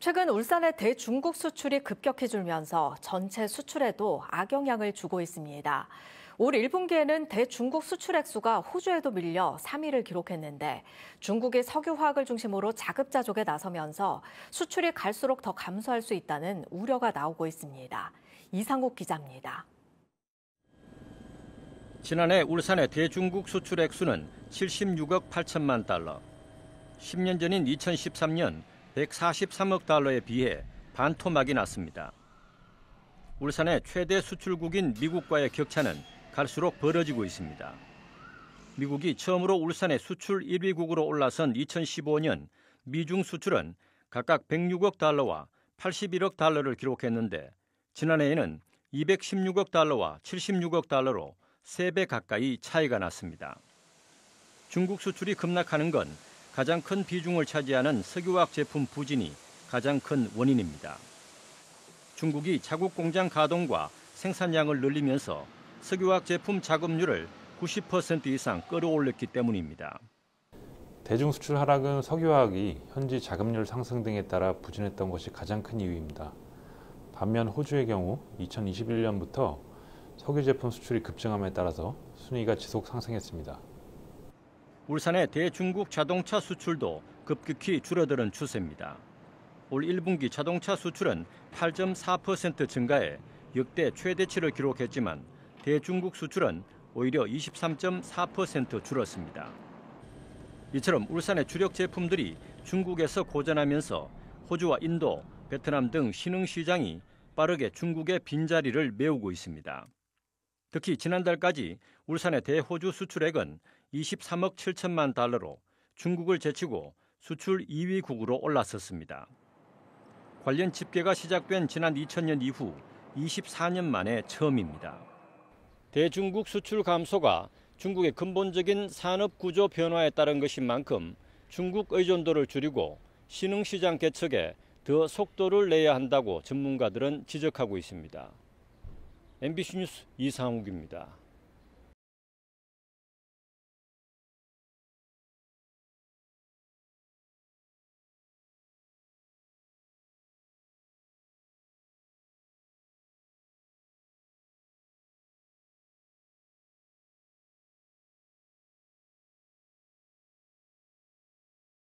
최근 울산의 대중국 수출이 급격히 줄면서 전체 수출에도 악영향을 주고 있습니다. 올 1분기에는 대중국 수출 액수가 호주에도 밀려 3위를 기록했는데 중국이 석유화학을 중심으로 자급자족에 나서면서 수출이 갈수록 더 감소할 수 있다는 우려가 나오고 있습니다. 이상욱 기자입니다. 지난해 울산의 대중국 수출 액수는 76억 8천만 달러. 10년 전인 2013년 143억 달러에 비해 반토막이 났습니다. 울산의 최대 수출국인 미국과의 격차는 갈수록 벌어지고 있습니다. 미국이 처음으로 울산의 수출 1위국으로 올라선 2015년 미중 수출은 각각 106억 달러와 81억 달러를 기록했는데 지난해에는 216억 달러와 76억 달러로 3배 가까이 차이가 났습니다. 중국 수출이 급락하는 건 가장 큰 비중을 차지하는 석유화학 제품 부진이 가장 큰 원인입니다. 중국이 자국 공장 가동과 생산량을 늘리면서 석유화학 제품 작업률을 90% 이상 끌어올렸기 때문입니다. 대중 수출 하락은 석유화학이 현지 자급률 상승 등에 따라 부진했던 것이 가장 큰 이유입니다. 반면 호주의 경우 2021년부터 석유 제품 수출이 급증함에 따라서 순위가 지속 상승했습니다. 울산의 대중국 자동차 수출도 급격히 줄어드는 추세입니다. 올 1분기 자동차 수출은 8.4% 증가해 역대 최대치를 기록했지만 대중국 수출은 오히려 23.4% 줄었습니다. 이처럼 울산의 주력 제품들이 중국에서 고전하면서 호주와 인도, 베트남 등 신흥 시장이 빠르게 중국의 빈자리를 메우고 있습니다. 특히 지난달까지 울산의 대호주 수출액은 23억 7천만 달러로 중국을 제치고 수출 2위국으로 올랐었습니다. 관련 집계가 시작된 지난 2000년 이후 24년 만에 처음입니다. 대중국 수출 감소가 중국의 근본적인 산업 구조 변화에 따른 것인 만큼 중국 의존도를 줄이고 신흥시장 개척에 더 속도를 내야 한다고 전문가들은 지적하고 있습니다. MBC 뉴스 이상욱입니다.